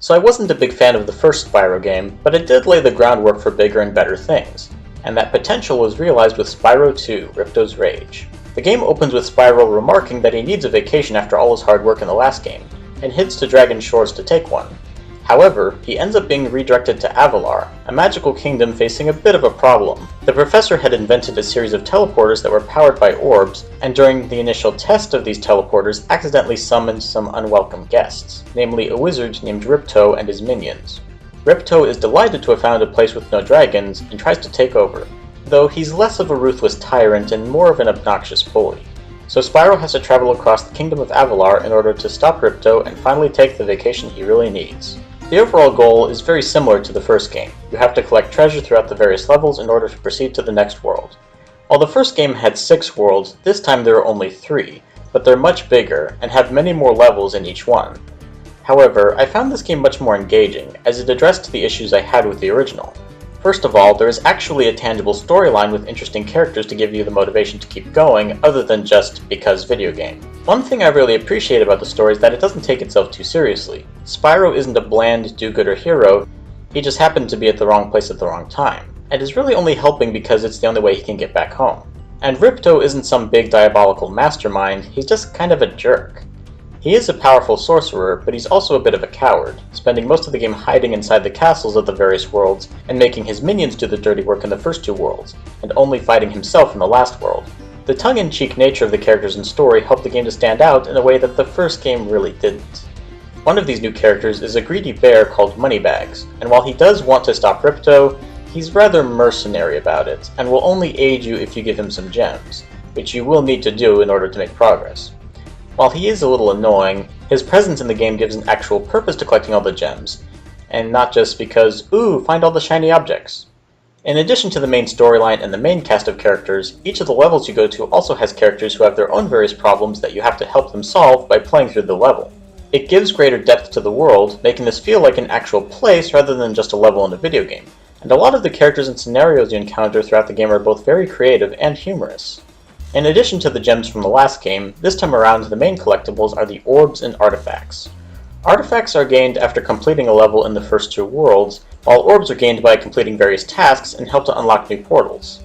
So I wasn't a big fan of the first Spyro game, but it did lay the groundwork for bigger and better things, and that potential was realized with Spyro 2, Ripto's Rage. The game opens with Spyro remarking that he needs a vacation after all his hard work in the last game, and heads to Dragon Shores to take one. However, he ends up being redirected to Avalar, a magical kingdom facing a bit of a problem. The professor had invented a series of teleporters that were powered by orbs, and during the initial test of these teleporters accidentally summoned some unwelcome guests, namely a wizard named Ripto and his minions. Ripto is delighted to have found a place with no dragons and tries to take over, though he's less of a ruthless tyrant and more of an obnoxious bully. So Spyro has to travel across the kingdom of Avalar in order to stop Ripto and finally take the vacation he really needs. The overall goal is very similar to the first game. You have to collect treasure throughout the various levels in order to proceed to the next world. While the first game had 6 worlds, this time there are only 3, but they're much bigger and have many more levels in each one. However, I found this game much more engaging, as it addressed the issues I had with the original. First of all, there is actually a tangible storyline with interesting characters to give you the motivation to keep going, other than just because video game. One thing I really appreciate about the story is that it doesn't take itself too seriously. Spyro isn't a bland do-gooder hero, he just happened to be at the wrong place at the wrong time, and is really only helping because it's the only way he can get back home. And Ripto isn't some big diabolical mastermind, he's just kind of a jerk. He is a powerful sorcerer, but he's also a bit of a coward, spending most of the game hiding inside the castles of the various worlds and making his minions do the dirty work in the first 2 worlds, and only fighting himself in the last world. The tongue-in-cheek nature of the characters and story helped the game to stand out in a way that the first game really didn't. One of these new characters is a greedy bear called Moneybags, and while he does want to stop Ripto, he's rather mercenary about it, and will only aid you if you give him some gems, which you will need to do in order to make progress. While he is a little annoying, his presence in the game gives an actual purpose to collecting all the gems, and not just because, ooh, find all the shiny objects. In addition to the main storyline and the main cast of characters, each of the levels you go to also has characters who have their own various problems that you have to help them solve by playing through the level. It gives greater depth to the world, making this feel like an actual place rather than just a level in a video game, and a lot of the characters and scenarios you encounter throughout the game are both very creative and humorous. In addition to the gems from the last game, this time around the main collectibles are the orbs and artifacts. Artifacts are gained after completing a level in the first 2 worlds, while orbs are gained by completing various tasks and help to unlock new portals.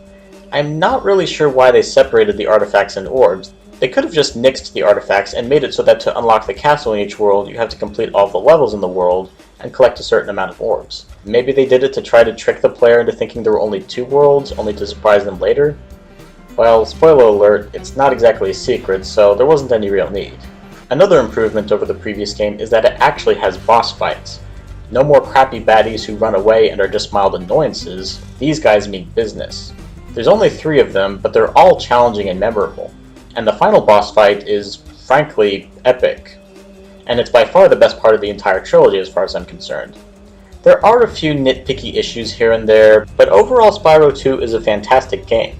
I'm not really sure why they separated the artifacts and orbs. They could have just nixed the artifacts and made it so that to unlock the castle in each world you have to complete all the levels in the world and collect a certain amount of orbs. Maybe they did it to try to trick the player into thinking there were only 2 worlds, only to surprise them later? Well, spoiler alert, it's not exactly a secret, so there wasn't any real need. Another improvement over the previous game is that it actually has boss fights. No more crappy baddies who run away and are just mild annoyances, these guys mean business. There's only 3 of them, but they're all challenging and memorable. And the final boss fight is, frankly, epic. And it's by far the best part of the entire trilogy as far as I'm concerned. There are a few nitpicky issues here and there, but overall Spyro 2 is a fantastic game.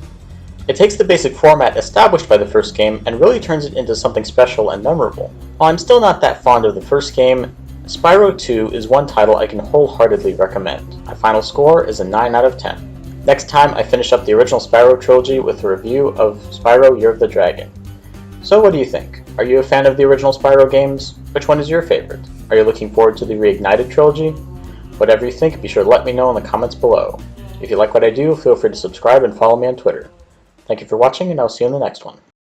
It takes the basic format established by the first game and really turns it into something special and memorable. While I'm still not that fond of the first game, Spyro 2 is one title I can wholeheartedly recommend. My final score is a 9 out of 10. Next time I finish up the original Spyro trilogy with a review of Spyro Year of the Dragon. So what do you think? Are you a fan of the original Spyro games? Which one is your favorite? Are you looking forward to the Reignited trilogy? Whatever you think, be sure to let me know in the comments below. If you like what I do, feel free to subscribe and follow me on Twitter. Thank you for watching, and I'll see you in the next one.